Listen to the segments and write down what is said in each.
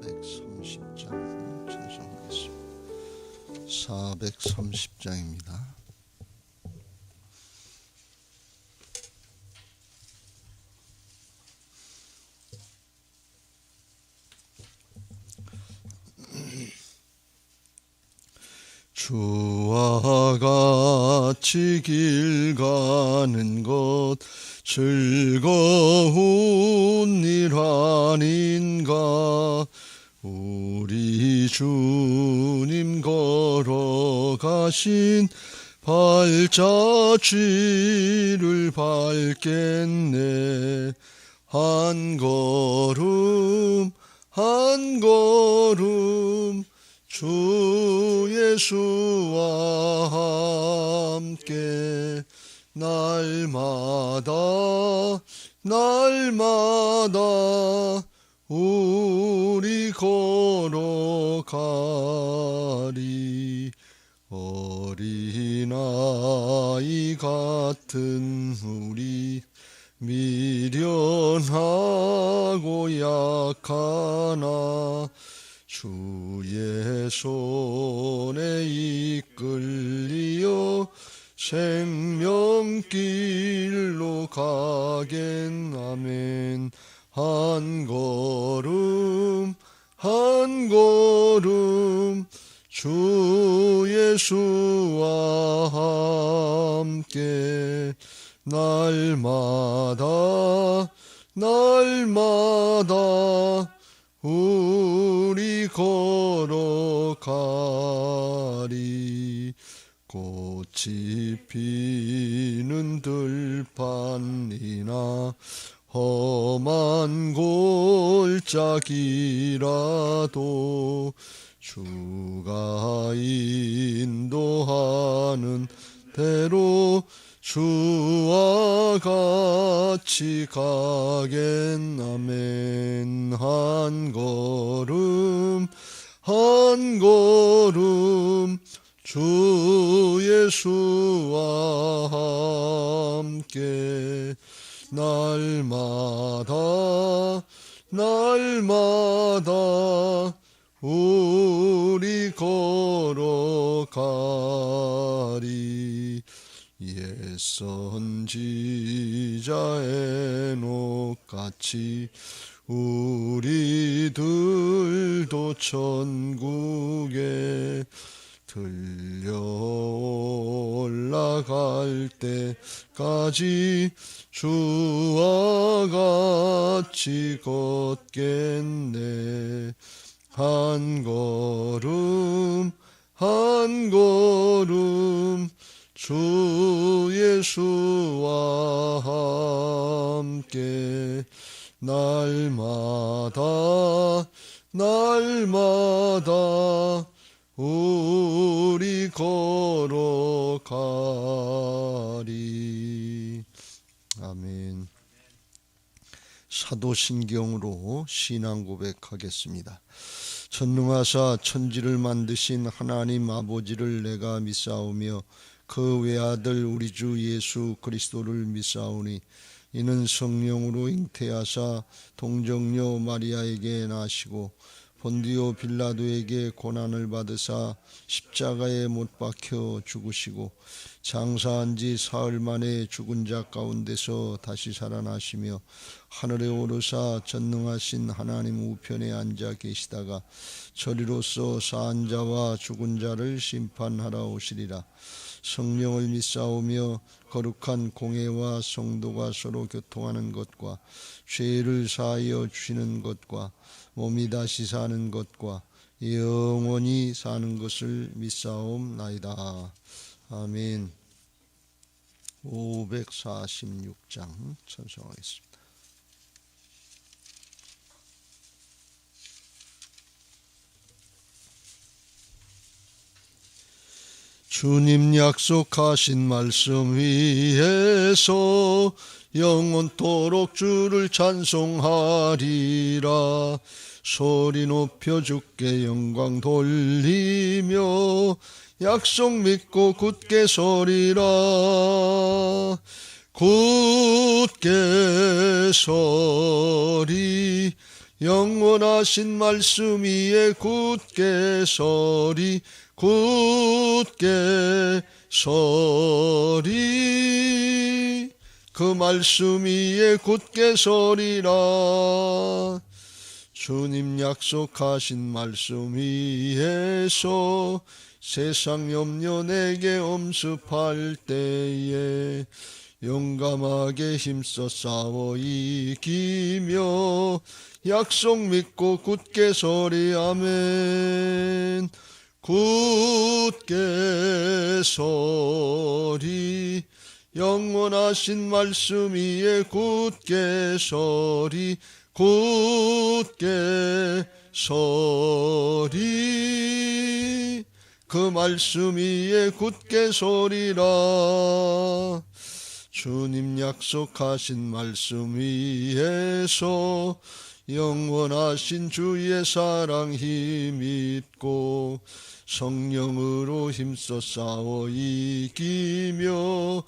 430장 찬송하겠습니다. 430장입니다. 주와 같이 길 가는 것 즐거운 일 아닌가. 우리 주님 걸어가신 발자취를 밟겠네. 한 걸음 한 걸음 주 예수와 함께 날마다 우리 걸어가리. 어린아이 같은 우리 미련하고 약하나 주의 손에 이끌리어 생명길로 가겠나멘. 한 걸음 한 걸음 주 예수와 함께 날마다 우리 걸어가리. 꽃이 피는 들판이나 험한 골짜기라도 주가 인도하는 대로 주와 같이 가겠나멘. 한 걸음 한 걸음 주 예수와 함께 날마다 우리 걸어가리. 옛 선지자 에녹같이 우리들도 천국에 들려 올라갈 때까지 주와 같이 걷겠네. 한 걸음 한 걸음 주 예수와 함께 날마다 우리 걸어가리. 아멘. 사도신경으로 신앙 고백하겠습니다. 전능하사 천지를 만드신 하나님 아버지를 내가 믿사오며 그 외아들 우리 주 예수 그리스도를 믿사오니 이는 성령으로 잉태하사 동정녀 마리아에게 나시고 본디오 빌라도에게 고난을 받으사 십자가에 못 박혀 죽으시고 장사한 지 사흘 만에 죽은 자 가운데서 다시 살아나시며 하늘에 오르사 전능하신 하나님 우편에 앉아 계시다가 저리로서 사한 자와 죽은 자를 심판하러 오시리라. 성령을 믿사오며 거룩한 공회와 성도가 서로 교통하는 것과 죄를 사하여 주시는 것과 몸이 다시 사는 것과 영원히 사는 것을 믿사옵나이다. 아멘. 546장 찬송하겠습니다. 주님 약속하신 말씀 위에서 영원토록 주를 찬송하리라. 소리 높여 주께 영광 돌리며 약속 믿고 굳게 서리라. 굳게 서리 영원하신 말씀 위에 굳게 서리 굳게 서리 그 말씀 위에 굳게 서리라. 주님 약속하신 말씀 위에서 세상 염려 내게 엄습할 때에 용감하게 힘써 싸워 이기며 약속 믿고 굳게 서리. 아멘. 굳게 서리 영원하신 말씀 위에 굳게 서리 굳게 서리 그 말씀 위에 굳게 서리라. 주님 약속하신 말씀 위에서 영원하신 주의 사랑 힘있고 성령으로 힘써 싸워 이기며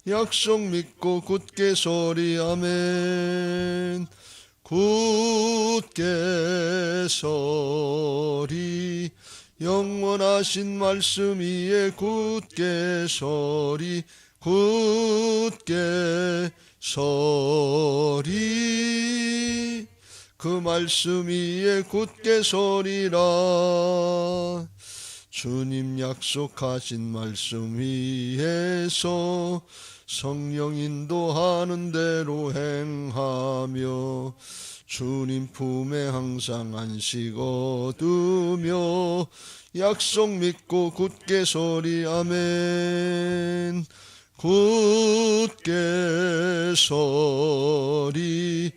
약속 믿고 굳게 서리. 아멘. 굳게 서리 영원하신 말씀 위에 굳게 서리 굳게 서리 그 말씀 위에 굳게 서리라. 주님 약속하신 말씀 위에서 성령 인도하는 대로 행하며 주님 품에 항상 안식 얻으며 약속 믿고 굳게 서리. 아멘. 굳게 서리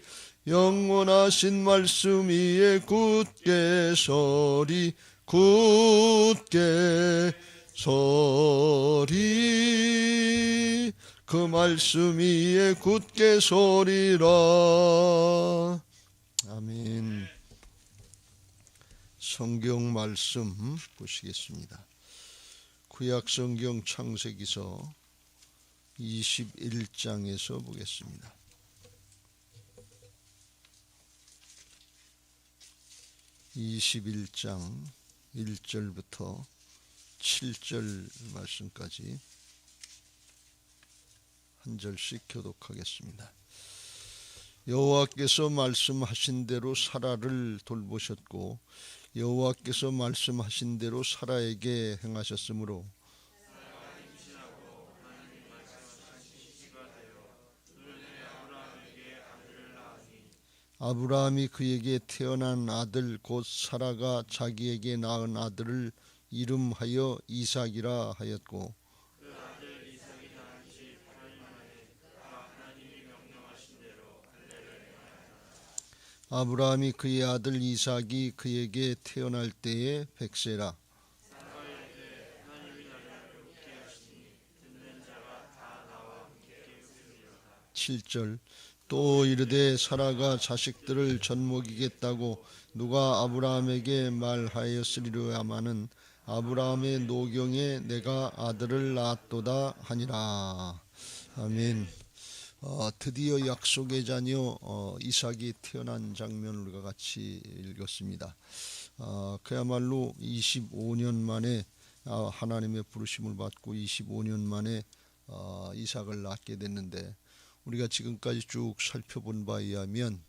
영원하신 말씀 위에 굳게 서리 굳게 서리 그 말씀 위에 굳게 서리라. 아멘. 성경 말씀 보시겠습니다. 구약 성경 창세기서 21장에서 보겠습니다. 21장 1절부터 7절 말씀까지 한 절씩 교독하겠습니다. 여호와께서 말씀하신 대로 사라를 돌보셨고 여호와께서 말씀하신 대로 사라에게 행하셨으므로 아브라함이 그에게 태어난 아들 곧 사라가 자기에게 낳은 아들을 이름하여 이삭이라 하였고 아브라함이 그의 아들 이삭이 그에게 태어날 때에 100세라. 7절 또 이르되 사라가 자식들을 젖먹이겠다고 누가 아브라함에게 말하였으리로야마는 아브라함의 노경에 내가 아들을 낳았도다 하니라. 아멘. 드디어 약속의 자녀 이삭이 태어난 장면을 우리가 같이 읽었습니다. 그야말로 25년 만에 하나님의 부르심을 받고 25년 만에 이삭을 낳게 됐는데 우리가 지금까지 쭉 살펴본 바에 의하면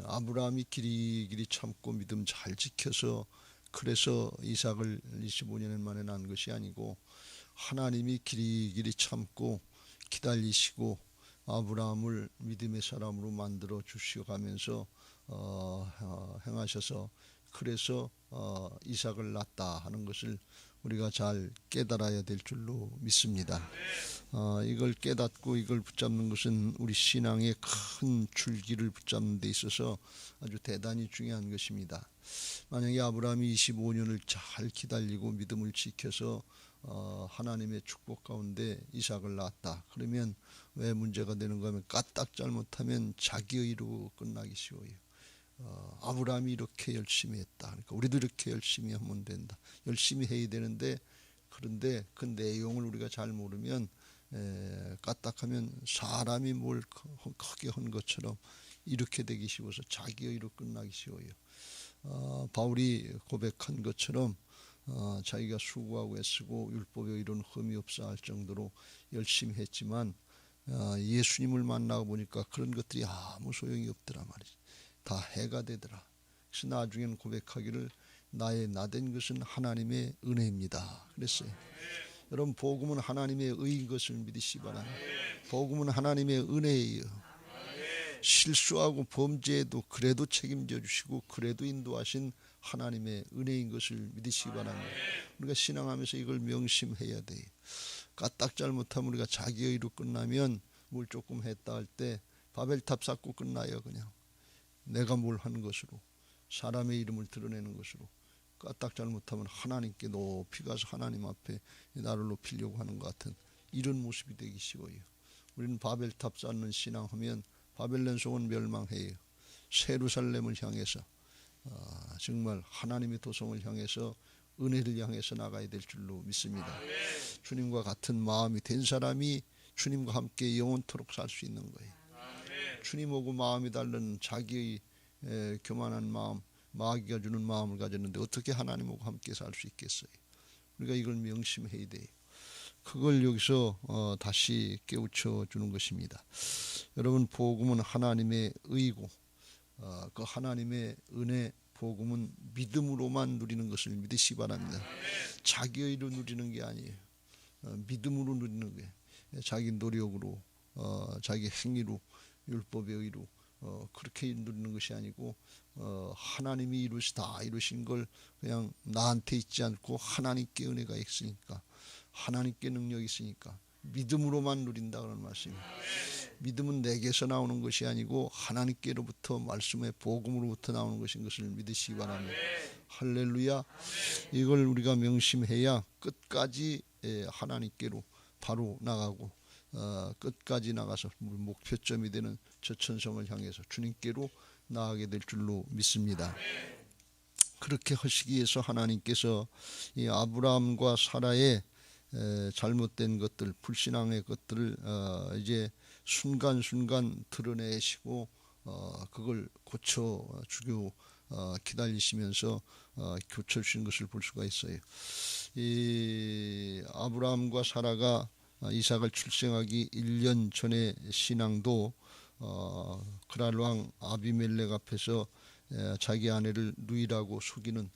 아브라함이 길이길이 참고 믿음 잘 지켜서 그래서 이삭을 25년 만에 낳은 것이 아니고 하나님이 길이길이 참고 기다리시고 아브라함을 믿음의 사람으로 만들어 주시어가면서 행하셔서 그래서 이삭을 낳았다 하는 것을 우리가 잘 깨달아야 될 줄로 믿습니다. 이걸 깨닫고 이걸 붙잡는 것은 우리 신앙의 큰 줄기를 붙잡는 데 있어서 아주 대단히 중요한 것입니다. 만약에 아브라함이 25년을 잘 기다리고 믿음을 지켜서 하나님의 축복 가운데 이삭을 낳았다. 그러면 왜 문제가 되는가 하면 까딱 잘못하면 자기의 의로 끝나기 쉬워요. 아브라함이 이렇게 열심히 했다. 그러니까 우리도 이렇게 열심히 하면 된다. 열심히 해야 되는데 그런데 그 내용을 우리가 잘 모르면 까딱하면 사람이 뭘 크게 한 것처럼 이렇게 되기 쉬워서 자기의 의로 끝나기 쉬워요. 바울이 고백한 것처럼 자기가 수고하고 애쓰고 율법에 이룬 흠이 없어 할 정도로 열심히 했지만 예수님을 만나고 보니까 그런 것들이 아무 소용이 없더라 말이지. 다 해가 되더라. 그래서 나중에는 고백하기를 나의 나된 것은 하나님의 은혜입니다 그랬어요. 여러분, 복음은 하나님의 의인 것을 믿으시 바랍니다. 복음은 하나님의 은혜예요. 실수하고 범죄해도 그래도 책임져 주시고 그래도 인도하신 하나님의 은혜인 것을 믿으시기 바랍니다. 우리가 신앙하면서 이걸 명심해야 돼요. 까딱 잘못하면 우리가 자기의 의로 끝나면 뭘 조금 했다 할 때 바벨탑 쌓고 끝나요. 그냥 내가 뭘 한 것으로, 사람의 이름을 드러내는 것으로. 까딱 잘못하면 하나님께 높이 가서 하나님 앞에 나를 높이려고 하는 것 같은 이런 모습이 되기 쉬워요. 우리는 바벨탑 쌓는 신앙하면 바벨론 성은 멸망해요. 세루살렘을 향해서 정말 하나님의 도성을 향해서 은혜를 향해서 나가야 될 줄로 믿습니다. 주님과 같은 마음이 된 사람이 주님과 함께 영원토록 살 수 있는 거예요. 주님하고 마음이 다른 자기의 교만한 마음, 마귀가 주는 마음을 가졌는데 어떻게 하나님하고 함께 살 수 있겠어요? 우리가 이걸 명심해야 돼요. 그걸 여기서 다시 깨우쳐 주는 것입니다. 여러분, 복음은 하나님의 의고 그 하나님의 은혜, 복음은 믿음으로만 누리는 것을 믿으시기 바랍니다. 자기 의로 누리는 게 아니에요. 믿음으로 누리는 게, 자기 노력으로 자기 행위로 율법의 의로 그렇게 누리는 것이 아니고 하나님이 다 이루신 걸 그냥 나한테 있지 않고 하나님께 은혜가 있으니까, 하나님께 능력이 있으니까 믿음으로만 누린다 그런 말씀입니다. 믿음은 내게서 나오는 것이 아니고 하나님께로부터, 말씀의 복음으로부터 나오는 것인 것을 믿으시기 바랍니다. 할렐루야. 이걸 우리가 명심해야 끝까지 하나님께로 바로 나가고 끝까지 나가서 목표점이 되는 저 천성을 향해서 주님께로 나아가게 될 줄로 믿습니다. 그렇게 하시기 위해서 하나님께서 이 아브라함과 사라의 잘못된 것들, 불신앙의 것들을 이제 순간순간 드러내시고 그걸 고쳐주고 기다리시면서 고쳐주신 것을 볼 수가 있어요. 이 아브라함과 사라가 이삭을 출생하기 1년 전의 신앙도 그랄 왕 아비멜렉 앞에서 자기 아내를 누이라고 속이는,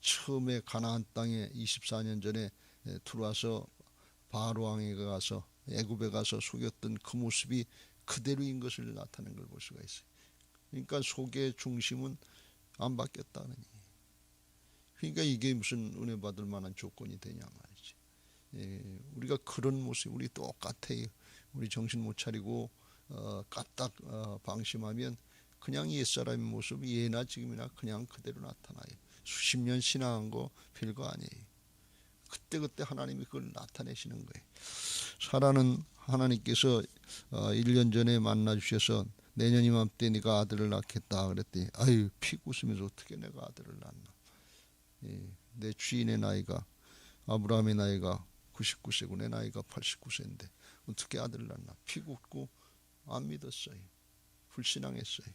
처음에 가나안 땅에 24년 전에 들어와서 바로 왕에게 가서 애굽에 가서 속였던 그 모습이 그대로인 것을 나타낸 걸 볼 수가 있어요. 그러니까 속의 중심은 안 바뀌었다는 얘기예요. 그러니까 이게 무슨 은혜 받을 만한 조건이 되냐 말이지. 우리가 그런 모습, 우리 똑같아요. 우리 정신 못 차리고 까딱 방심하면 그냥 옛사람의 모습이 예나 지금이나 그냥 그대로 나타나요. 수십 년 신앙한 거 별거 아니에요. 그때 하나님이 그걸 나타내시는 거예요. 사라는 하나님께서 1년 전에 만나 주셔서 내년 이맘때 네가 아들을 낳겠다 그랬더니 아유, 픽 웃으면서 어떻게 내가 아들을 낳나. 내 주인의 나이가, 아브라함의 나이가 99세고 내 나이가 89세인데 어떻게 아들을 낳나. 픽 웃고 안 믿었어요. 불신앙했어요.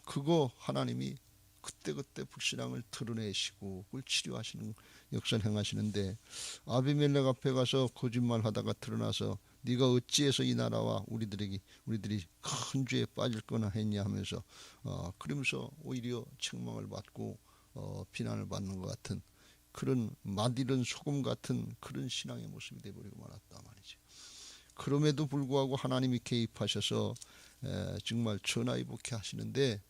그거 하나님이 그때 불신앙을 드러내시고 그걸 치료하시는 역사를 행하시는데, 아비멜렉 앞에 가서 거짓말하다가 드러나서 네가 어찌해서 이 나라와 우리들이 큰 죄에 빠질 거나 했냐 하면서 그러면서 오히려 책망을 받고 비난을 받는 것 같은 그런 맛이른 소금 같은 그런 신앙의 모습이 되어버리고 말았다 말이죠. 그럼에도 불구하고 하나님이 개입하셔서 정말 전화위복해 하시는데,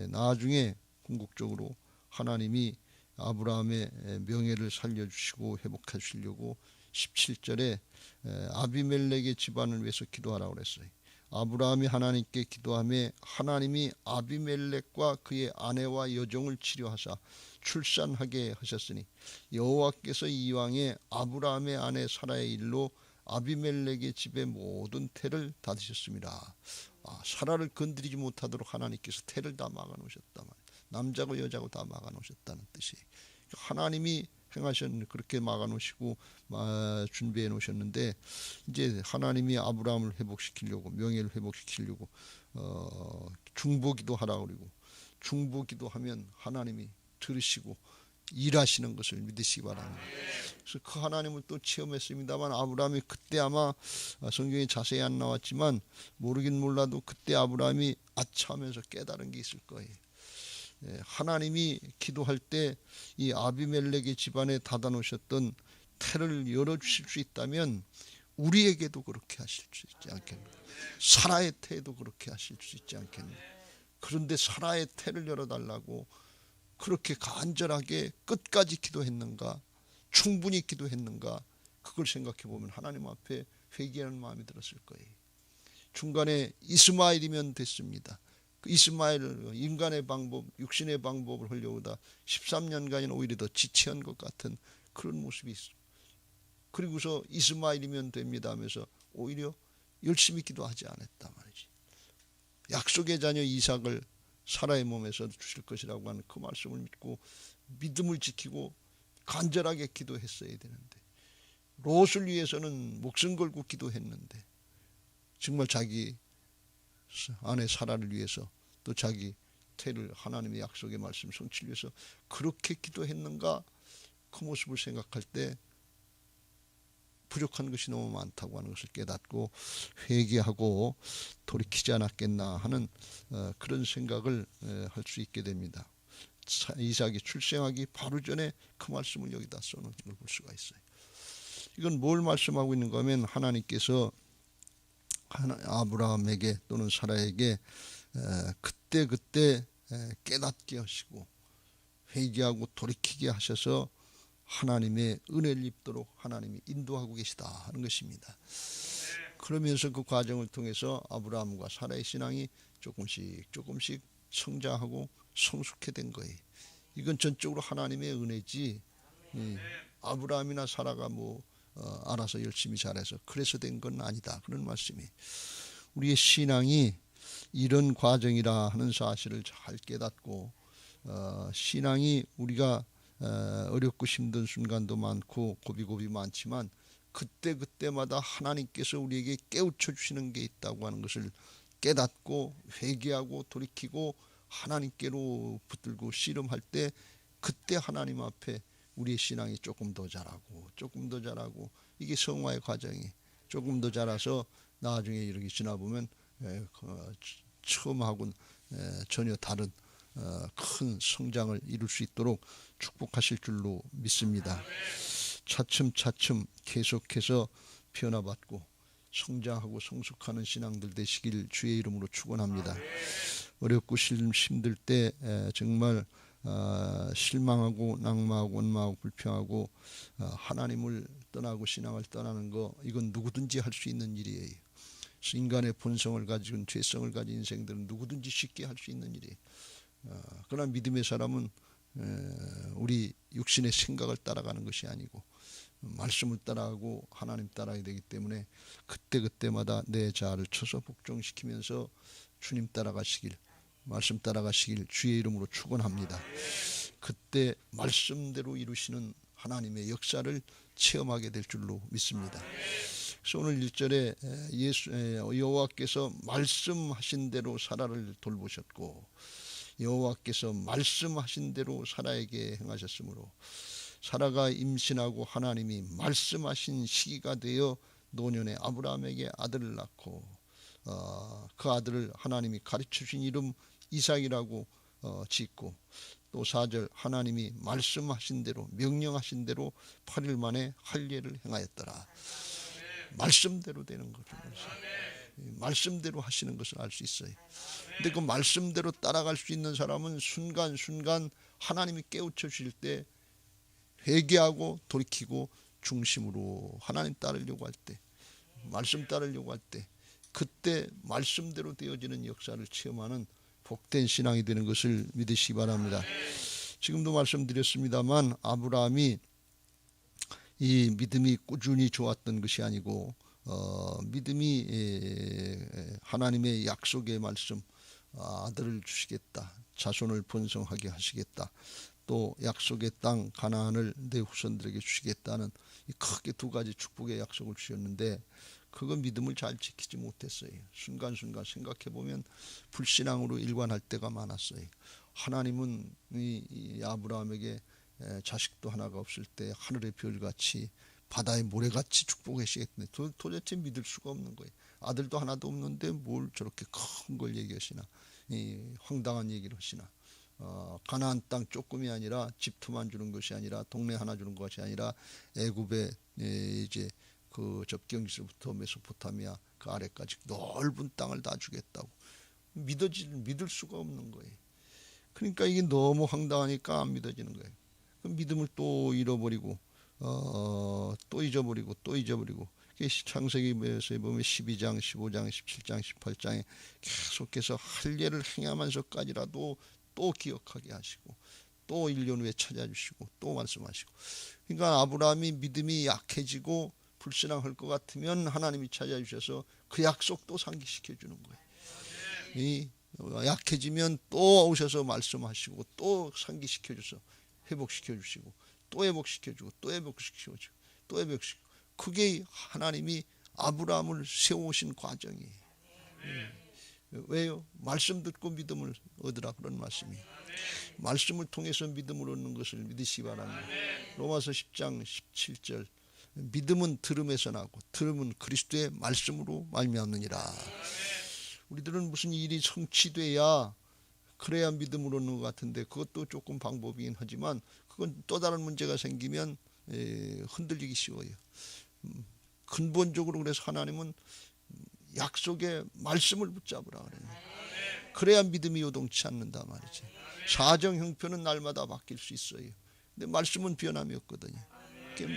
나중에 궁극적으로 하나님이 아브라함의 명예를 살려주시고 회복해 주시려고 17절에 아비멜렉의 집안을 위해서 기도하라고 그랬어요. 아브라함이 하나님께 기도하며 하나님이 아비멜렉과 그의 아내와 여종을 치료하사 출산하게 하셨으니 여호와께서 이왕에 아브라함의 아내 사라의 일로 아비멜렉의 집의 모든 태를 닫으셨습니다. 사라를 건드리지 못하도록 하나님께서 태를 다 막아놓으셨단 말이에요. 남자고 여자고 다 막아놓으셨다는 뜻이에요. 하나님이 그렇게 막아 놓으시고 준비해 놓으셨는데, 이제 하나님이 아브라함을 회복시키려고, 명예를 회복시키려고 중보기도 하라 그러고, 중보기도 하면 하나님이 들으시고 일하시는 것을 믿으시기 바랍니다. 그래서 그 하나님을 또 체험했습니다만, 아브라함이 그때 아마 성경에 자세히 안 나왔지만 모르긴 몰라도 그때 아브라함이 아차하면서 깨달은 게 있을 거예요. 하나님이 기도할 때 이 아비멜렉의 집안에 닫아 놓으셨던 태를 열어주실 수 있다면 우리에게도 그렇게 하실 수 있지 않겠나. 사라의 태도 그렇게 하실 수 있지 않겠나. 그런데 사라의 태를 열어달라고 그렇게 간절하게 끝까지 기도했는가, 충분히 기도했는가, 그걸 생각해 보면 하나님 앞에 회개하는 마음이 들었을 거예요. 중간에 이스마엘이면 됐습니다. 그 이스마엘, 인간의 방법, 육신의 방법을 하려다 13년간이나 오히려 더 지체한 것 같은 그런 모습이 있어. 그리고서 이스마엘이면 됩니다 하면서 오히려 열심히 기도하지 않았단 말이지. 약속의 자녀 이삭을 사라의 몸에서 주실 것이라고 하는 그 말씀을 믿고 믿음을 지키고 간절하게 기도했어야 되는데, 롯을 위해서는 목숨 걸고 기도했는데, 정말 자기 아내 사라를 위해서, 또 자기 태를 하나님의 약속의 말씀 성취를 위해서 그렇게 기도했는가, 그 모습을 생각할 때 부족한 것이 너무 많다고 하는 것을 깨닫고 회개하고 돌이키지 않았겠나 하는 그런 생각을 할 수 있게 됩니다. 이삭이 출생하기 바로 전에 그 말씀을 여기다 써놓은 걸 볼 수가 있어요. 이건 뭘 말씀하고 있는가 하면, 하나님께서 아브라함에게 또는 사라에게 그때 깨닫게 하시고 회개하고 돌이키게 하셔서 하나님의 은혜를 입도록 하나님이 인도하고 계시다 하는 것입니다. 그러면서 그 과정을 통해서 아브라함과 사라의 신앙이 조금씩 성장하고 성숙해진 거예요. 이건 전적으로 하나님의 은혜지, 아브라함이나 사라가 알아서 열심히 잘해서 그래서 된 건 아니다, 그런 말씀이. 우리의 신앙이 이런 과정이라 하는 사실을 잘 깨닫고, 신앙이 우리가 어렵고 힘든 순간도 많고 고비고비 많지만 그때마다 하나님께서 우리에게 깨우쳐 주시는 게 있다고 하는 것을 깨닫고 회개하고 돌이키고 하나님께로 붙들고 씨름할 때, 그때 하나님 앞에 우리의 신앙이 조금 더 자라고 이게 성화의 과정이 조금 더 자라서 나중에 이렇게 지나보면 처음하고는 전혀 다른 큰 성장을 이룰 수 있도록 축복하실 줄로 믿습니다. 차츰차츰 계속해서 변화받고 성장하고 성숙하는 신앙들 되시길 주의 이름으로 축원합니다. 어렵고 힘들 때 정말 실망하고 낙마하고 원망하고 불평하고 하나님을 떠나고 신앙을 떠나는 거, 이건 누구든지 할 수 있는 일이에요. 인간의 본성을 가지고 죄성을 가진 인생들은 누구든지 쉽게 할 수 있는 일이에요. 그러나 믿음의 사람은 우리 육신의 생각을 따라가는 것이 아니고 말씀을 따라가고 하나님 따라야 되기 때문에 그때마다 내 자아를 쳐서 복종시키면서 주님 따라가시길, 말씀 따라가시길 주의 이름으로 축원합니다. 그때 말씀대로 이루시는 하나님의 역사를 체험하게 될 줄로 믿습니다. 그래서 오늘 1절에 여호와께서 말씀하신 대로 사라를 돌보셨고, 여호와께서 말씀하신 대로 사라에게 행하셨으므로 사라가 임신하고 하나님이 말씀하신 시기가 되어 노년에 아브라함에게 아들을 낳고, 그 아들을 하나님이 가르쳐주신 이름 이삭이라고 짓고, 또 4절 하나님이 말씀하신 대로 명령하신 대로 8일 만에 할례를 행하였더라. 말씀대로 되는 거죠. 말씀대로 하시는 것을 알 수 있어요. 근데 그 말씀대로 따라갈 수 있는 사람은 순간순간 하나님이 깨우쳐 주실 때 회개하고 돌이키고 중심으로 하나님 따르려고 할 때, 말씀 따르려고 할 때, 그때 말씀대로 되어지는 역사를 체험하는 복된 신앙이 되는 것을 믿으시기 바랍니다. 지금도 말씀드렸습니다만 아브라함이 이 믿음이 꾸준히 좋았던 것이 아니고 믿음이 하나님의 약속의 말씀, 아들을 주시겠다, 자손을 번성하게 하시겠다, 또 약속의 땅 가나안을 내 후손들에게 주시겠다는 크게 두 가지 축복의 약속을 주셨는데 그건 믿음을 잘 지키지 못했어요. 순간순간 생각해보면 불신앙으로 일관할 때가 많았어요. 하나님은 이 아브라함에게 자식도 하나가 없을 때 하늘의 별같이 바다의 모래같이 축복하시겠네. 도대체 믿을 수가 없는 거예요. 아들도 하나도 없는데 뭘 저렇게 큰 걸 얘기하시나, 황당한 얘기를 하시나. 가나안 땅 조금이 아니라 집투만 주는 것이 아니라 동네 하나 주는 것이 아니라 애굽의 이제 그 접경지서부터 메소포타미아 그 아래까지 넓은 땅을 다 주겠다고 믿을 수가 없는 거예요. 그러니까 이게 너무 황당하니까 안 믿어지는 거예요. 그 믿음을 또 잃어버리고 또 잊어버리고 또 잊어버리고. 창세기에서 보면 12장, 15장, 17장, 18장에 계속해서 할 일을 행하면서까지라도 또 기억하게 하시고 또 1년 후에 찾아주시고 또 말씀하시고. 그러니까 아브라함이 믿음이 약해지고 불신앙할 것 같으면 하나님이 찾아주셔서 그 약속도 상기시켜 주는 거예요. 약해지면 또 오셔서 말씀하시고 또 상기시켜 줘서 회복시켜 주시고 또 회복시켜 주고 또 회복시켜 주고 또 회복시키고. 그게 하나님이 아브라함을 세우신 과정이에요. 왜요? 말씀 듣고 믿음을 얻으라 그런 말씀이에요. 말씀을 통해서 믿음을 얻는 것을 믿으시기 바랍니다. 로마서 10장 17절 믿음은 들음에서 나고 들음은 그리스도의 말씀으로 말미암느니라. 우리들은 무슨 일이 성취돼야 그래야 믿음을 얻는 것 같은데 그것도 조금 방법이긴 하지만 그건 또 다른 문제가 생기면 흔들리기 쉬워요. 근본적으로 그래서 하나님은 약속의 말씀을 붙잡으라 그래요. 그래야 믿음이 요동치 않는다 말이죠. 사정 형편은 날마다 바뀔 수 있어요. 근데 말씀은 변함이 없거든요.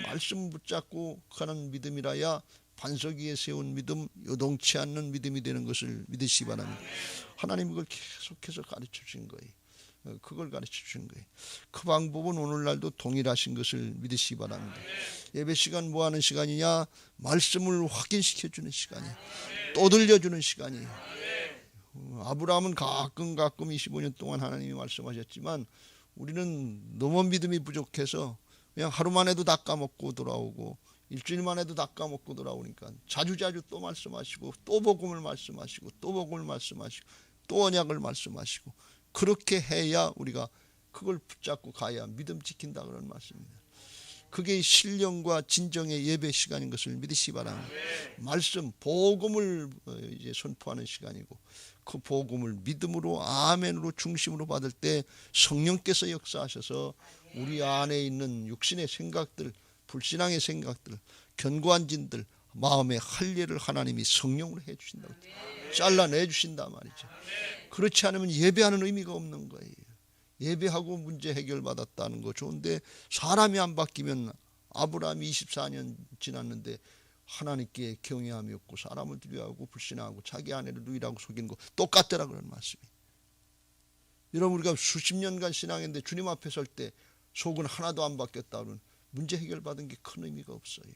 말씀 붙잡고 가는 믿음이라야 반석 위에 세운 믿음, 요동치 않는 믿음이 되는 것을 믿으시기 바랍니다. 하나님 그걸 계속해서 가르쳐 주신 거예요. 그걸 가르쳐 주신 거예요. 그 방법은 오늘날도 동일하신 것을 믿으시기 바랍니다. 예배 시간 뭐 하는 시간이냐? 말씀을 확인시켜 주는 시간이에요. 또 들려주는 시간이에요. 아브라함은 가끔 25년 동안 하나님이 말씀하셨지만 우리는 너무 믿음이 부족해서 그냥 하루만 해도 다 까먹고 돌아오고 일주일만 해도 다 까먹고 돌아오니까 자주자주 또 말씀하시고 또 복음을 말씀하시고 또 복음을 말씀하시고 또 언약을 말씀하시고 그렇게 해야 우리가 그걸 붙잡고 가야 믿음 지킨다 그런 말씀입니다. 그게 신령과 진정의 예배 시간인 것을 믿으시기 바랍니다. 말씀, 복음을 이제 선포하는 시간이고 그 복음을 믿음으로 아멘으로 중심으로 받을 때 성령께서 역사하셔서 우리 안에 있는 육신의 생각들, 불신앙의 생각들, 견고한 진들, 마음의 할 일을 하나님이 성령으로 해주신다고 잘라내 주신다 말이죠. 그렇지 않으면 예배하는 의미가 없는 거예요. 예배하고 문제 해결받았다는 거 좋은데 사람이 안 바뀌면 아브라함이 24년 지났는데 하나님께 경외함이 없고 사람을 두려워하고 불신하고 자기 아내를 누이라고 속이는 거 똑같더라 그런 말씀이. 여러분 우리가 수십 년간 신앙했는데 주님 앞에 설 때 속은 하나도 안 바뀌었다 그러면 문제 해결받은 게 큰 의미가 없어요.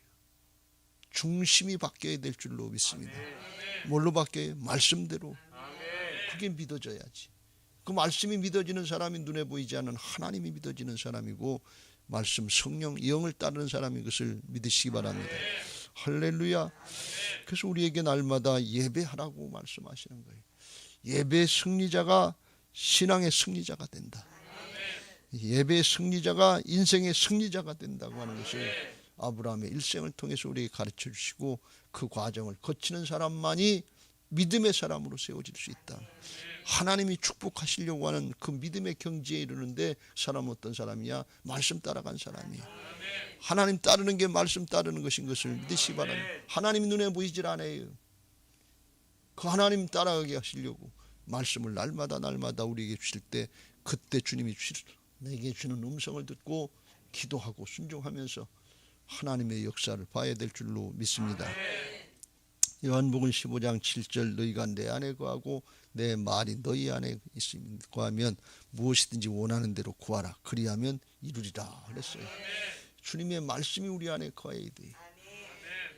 중심이 바뀌어야 될 줄로 믿습니다. 뭘로 바뀌어요? 말씀대로. 그게 믿어져야지. 그 말씀이 믿어지는 사람이 눈에 보이지 않는 하나님이 믿어지는 사람이고 말씀 성령 영을 따르는 사람인 것을 믿으시기 바랍니다. 할렐루야. 그래서 우리에게 날마다 예배하라고 말씀하시는 거예요. 예배의 승리자가 신앙의 승리자가 된다. 예배의 승리자가 인생의 승리자가 된다고 하는 것을 아브라함의 일생을 통해서 우리에게 가르쳐 주시고 그 과정을 거치는 사람만이 믿음의 사람으로 세워질 수 있다. 하나님이 축복하시려고 하는 그 믿음의 경지에 이르는데 사람은 어떤 사람이야? 말씀 따라간 사람이야. 하나님 따르는 게 말씀 따르는 것인 것을 믿으시기 바랍니다. 하나님이 눈에 보이질 않아요. 그 하나님 따라가게 하시려고 말씀을 날마다 우리에게 주실 때 그때 주님이 내게 주는 음성을 듣고 기도하고 순종하면서 하나님의 역사를 봐야 될 줄로 믿습니다. 요한복음 15장 7절 너희가 내 안에 거하고 내 말이 너희 안에 있으면 거하면 무엇이든지 원하는 대로 구하라 그리하면 이루리라 그랬어요. 주님의 말씀이 우리 안에 거해야 돼.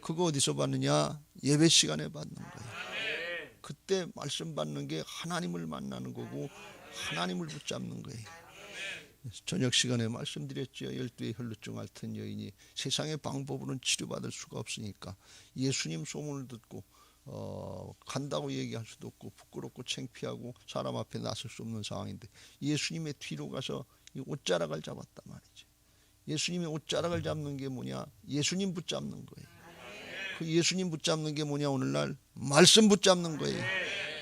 그거 어디서 받느냐? 예배 시간에 받는 거예요. 그때 말씀 받는 게 하나님을 만나는 거고 하나님을 붙잡는 거예요. 저녁 시간에 말씀드렸죠. 12의 혈루증 앓던 여인이 세상의 방법으로는 치료받을 수가 없으니까 예수님 소문을 듣고 간다고 얘기할 수도 없고 부끄럽고 창피하고 사람 앞에 나설 수 없는 상황인데 예수님의 뒤로 가서 이 옷자락을 잡았단 말이죠. 예수님의 옷자락을 잡는 게 뭐냐? 예수님 붙잡는 거예요. 그 예수님 붙잡는 게 뭐냐? 오늘날 말씀 붙잡는 거예요.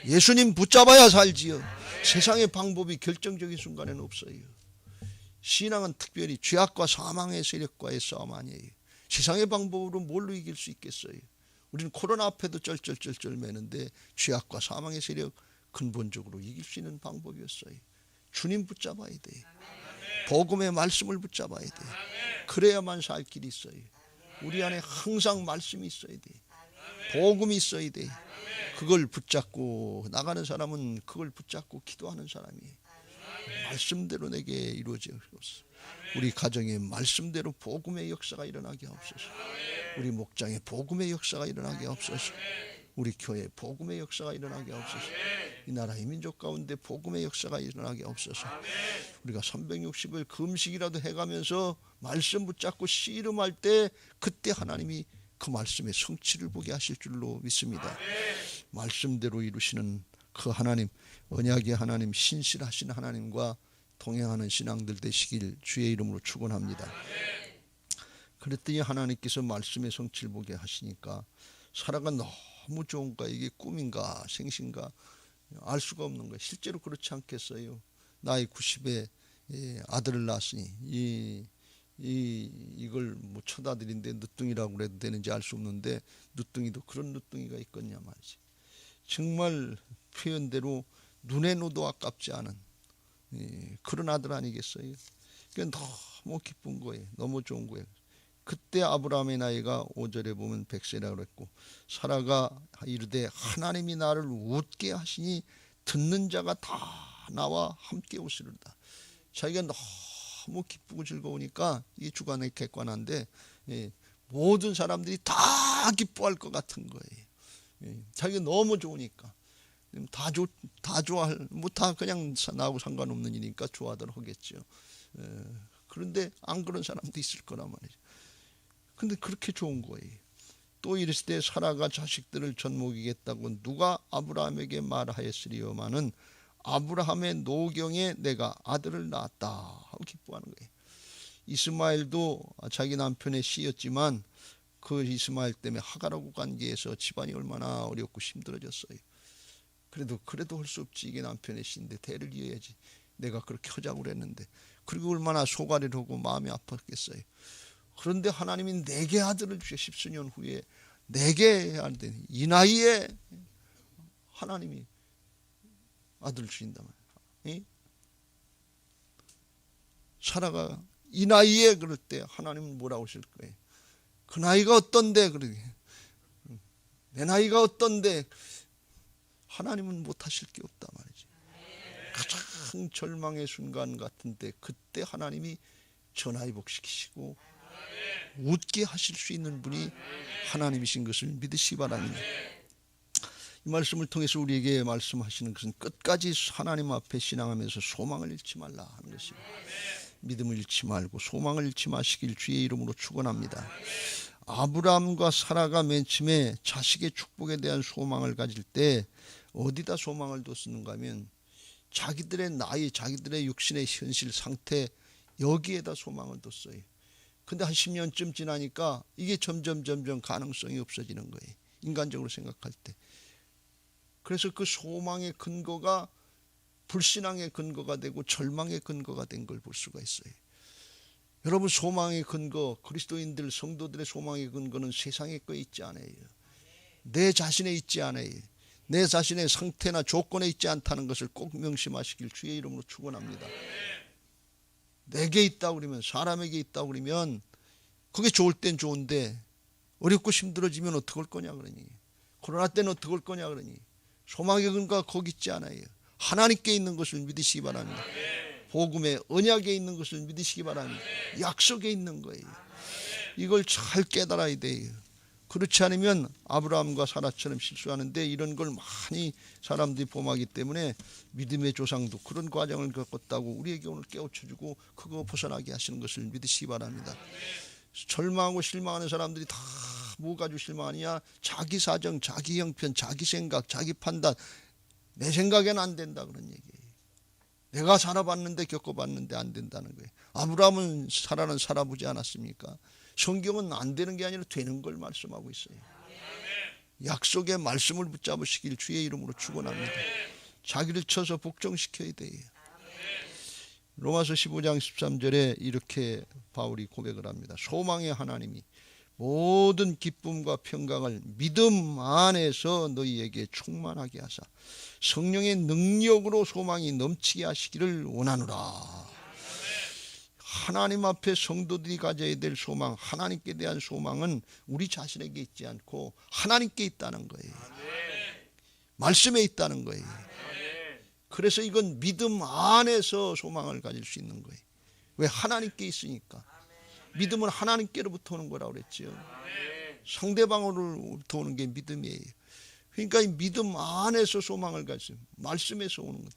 예수님 붙잡아야 살지요. 세상의 방법이 결정적인 순간에는 없어요. 신앙은 특별히 죄악과 사망의 세력과의 싸움 아니에요. 세상의 방법으로 뭘로 이길 수 있겠어요? 우리는 코로나 앞에도 쩔쩔쩔쩔 매는데 죄악과 사망의 세력 근본적으로 이길 수 있는 방법이었어요. 주님 붙잡아야 돼요. 복음의 말씀을 붙잡아야 돼요. 그래야만 살 길이 있어요. 우리 안에 항상 말씀이 있어야 돼요. 복음이 있어야 돼요. 그걸 붙잡고 나가는 사람은 그걸 붙잡고 기도하는 사람이에요. 말씀대로 내게 이루어지옵소서. 우리 가정에 말씀대로 복음의 역사가 일어나게 하옵소서. 우리 목장에 복음의 역사가 일어나게 하옵소서. 우리 교회에 복음의 역사가 일어나게 하옵소서. 이 나라의 민족 가운데 복음의 역사가 일어나게 하옵소서. 우리가 360일 금식이라도 해가면서 말씀 붙잡고 씨름할 때 그때 하나님이 그 말씀의 성취를 보게 하실 줄로 믿습니다. 말씀대로 이루시는 그 하나님, 언약의 하나님, 신실하신 하나님과 동행하는 신앙들 되시길 주의 이름으로 축원합니다. 그랬더니 하나님께서 말씀의 성취를 보게 하시니까 사라가 너무 좋은 거야. 이게 꿈인가 생신가 알 수가 없는 거야. 실제로 그렇지 않겠어요? 나이 90에 아들을 낳았으니 이걸 뭐 처다들인데 늦둥이라고 그래도 되는지 알 수 없는데 늦둥이도 그런 늦둥이가 있겠냐 말이지. 정말 표현대로 눈에 넣어도 아깝지 않은 그런 아들 아니겠어요? 그러니까 너무 기쁜 거예요. 너무 좋은 거예요. 그때 아브라함의 나이가 5절에 보면 100세라고 그랬고 사라가 이르되 하나님이 나를 웃게 하시니 듣는 자가 다 나와 함께 웃으리로다. 자기가 너무 기쁘고 즐거우니까 이 주관의 객관한데 모든 사람들이 다 기뻐할 것 같은 거예요. 자기가 너무 좋으니까 다 좋아할 뭐 다 그냥 나하고 상관없는 일이니까 좋아하도록 하겠죠. 그런데 안 그런 사람도 있을 거란 말이죠. 근데 그렇게 좋은 거예요. 또 이랬을 때 사라가 자식들을 젖먹이겠다고 누가 아브라함에게 말하였으리요마는 아브라함의 노경에 내가 아들을 낳았다 하고 기뻐하는 거예요. 이스마엘도 자기 남편의 씨였지만 그 이스마엘 때문에 하갈하고 관계에서 집안이 얼마나 어렵고 힘들어졌어요. 그래도 할 수 없지. 이게 남편의 씨인데 대를 이어야지. 내가 그렇게 하자고 그랬는데 그리고 얼마나 소가리를 하고 마음이 아팠겠어요. 그런데 하나님이 내게 아들을 주셔. 10수년 후에 내게 아들, 이 나이에 하나님이 아들을 주신다 말이야. 사라가 이 나이에 그럴 때 하나님은 뭐라고 하실 거예요? 그 나이가 어떤데 그러게. 내 나이가 어떤데 하나님은 못하실 게 없다 말이지. 가장 절망의 순간 같은데 그때 하나님이 전화위복시키시고 웃게 하실 수 있는 분이 하나님이신 것을 믿으시기 바랍니다. 이 말씀을 통해서 우리에게 말씀하시는 것은 끝까지 하나님 앞에 신앙하면서 소망을 잃지 말라 하는 것입니다. 믿음을 잃지 말고 소망을 잃지 마시길 주의 이름으로 축원합니다. 아브라함과 사라가 맨 처음에 자식의 축복에 대한 소망을 가질 때 어디다 소망을 뒀는가 하면 자기들의 나이, 자기들의 육신의 현실 상태 여기에다 소망을 뒀어요. 근데 한 10년쯤 지나니까 이게 점점 가능성이 없어지는 거예요. 인간적으로 생각할 때. 그래서 그 소망의 근거가 불신앙의 근거가 되고 절망의 근거가 된 걸 볼 수가 있어요. 여러분, 소망의 근거, 그리스도인들 성도들의 소망의 근거는 세상에 거 있지 않아요. 내 자신에 있지 않아요. 내 자신의 상태나 조건에 있지 않다는 것을 꼭 명심하시길 주의 이름으로 축원합니다. 내게 있다고 그러면, 사람에게 있다고 그러면 그게 좋을 땐 좋은데 어렵고 힘들어지면 어떻게 할 거냐 그러니, 코로나 때는 어떻게 할 거냐 그러니, 소망의 근거가 거기 있지 않아요. 하나님께 있는 것을 믿으시기 바랍니다. 복음의 언약에 있는 것을 믿으시기 바랍니다. 약속에 있는 거예요. 이걸 잘 깨달아야 돼요. 그렇지 않으면 아브라함과 사라처럼 실수하는데, 이런 걸 많이 사람들이 범하기 때문에 믿음의 조상도 그런 과정을 겪었다고 우리에게 오늘 깨우쳐주고 그거 벗어나게 하시는 것을 믿으시기 바랍니다. 절망하고 실망하는 사람들이 다 뭐 가지고 실망하느냐? 자기 사정, 자기 형편, 자기 생각, 자기 판단. 내 생각엔 안 된다 그런 얘기예요. 내가 살아봤는데, 겪어봤는데 안 된다는 거예요. 아브라함은 살아보지 않았습니까? 성경은 안 되는 게 아니라 되는 걸 말씀하고 있어요. 약속의 말씀을 붙잡으시길 주의 이름으로 축원합니다. 자기를 쳐서 복종시켜야 돼요. 로마서 15장 13절에 이렇게 바울이 고백을 합니다. 소망의 하나님이 모든 기쁨과 평강을 믿음 안에서 너희에게 충만하게 하사 성령의 능력으로 소망이 넘치게 하시기를 원하노라. 하나님 앞에 성도들이 가져야 될 소망, 하나님께 대한 소망은 우리 자신에게 있지 않고 하나님께 있다는 거예요. 말씀에 있다는 거예요. 그래서 이건 믿음 안에서 소망을 가질 수 있는 거예요. 왜? 하나님께 있으니까. 믿음은 하나님께로부터 오는 거라고 그랬죠. 상대방으로부터 오는 게 믿음이에요. 그러니까 이 믿음 안에서 소망을 가지고 말씀에서 오는 거예요.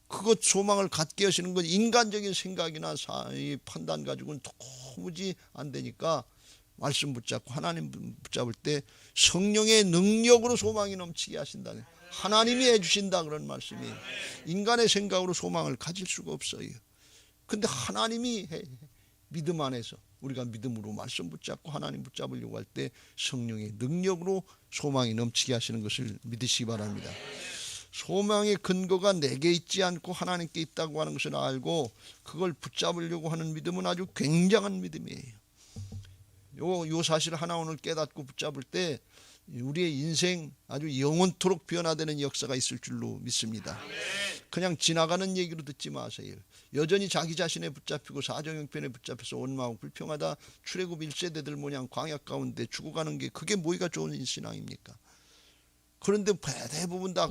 그것 소망을 갖게 하시는 건 인간적인 생각이나 판단 가지고는 도무지 안 되니까 말씀 붙잡고 하나님 붙잡을 때 성령의 능력으로 소망이 넘치게 하신다. 하나님이 해주신다 그런 말씀이에요. 인간의 생각으로 소망을 가질 수가 없어요. 근데 하나님이 믿음 안에서 우리가 믿음으로 말씀 붙잡고 하나님 붙잡으려고 할 때 성령의 능력으로 소망이 넘치게 하시는 것을 믿으시기 바랍니다. 소망의 근거가 내게 있지 않고 하나님께 있다고 하는 것을 알고 그걸 붙잡으려고 하는 믿음은 아주 굉장한 믿음이에요. 요 사실 하나 오늘 깨닫고 붙잡을 때 우리의 인생 아주 영원토록 변화되는 역사가 있을 줄로 믿습니다. 그냥 지나가는 얘기로 듣지 마세요. 여전히 자기 자신에 붙잡히고 사정형편에 붙잡혀서 원망하고 불평하다 출애굽 1세대들 모양 광야 가운데 죽어가는 게 그게 뭐가 좋은 신앙입니까? 그런데 대부분 다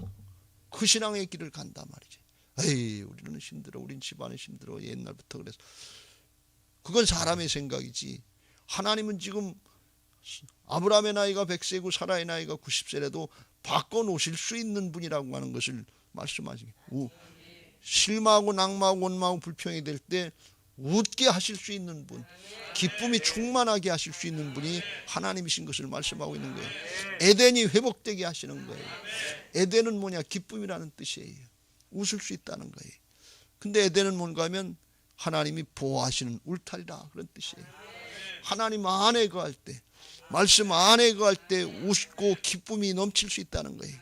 그 신앙의 길을 간단 말이지. 에이, 우리는 힘들어, 우린 집안에 힘들어, 옛날부터 그래서. 그건 사람의 생각이지. 하나님은 지금 아브라함의 나이가 100세고 사라의 나이가 90세라도 바꿔놓으실 수 있는 분이라고 하는 것을 말씀하시게. 실망하고 낙마하고 원망하고 불평이 될 때 웃게 하실 수 있는 분, 기쁨이 충만하게 하실 수 있는 분이 하나님이신 것을 말씀하고 있는 거예요. 에덴이 회복되게 하시는 거예요. 에덴은 뭐냐? 기쁨이라는 뜻이에요. 웃을 수 있다는 거예요. 근데 에덴은 뭔가 하면 하나님이 보호하시는 울타리라 그런 뜻이에요. 하나님 안에 거할 때, 말씀 안에 거할 때 웃고 기쁨이 넘칠 수 있다는 거예요.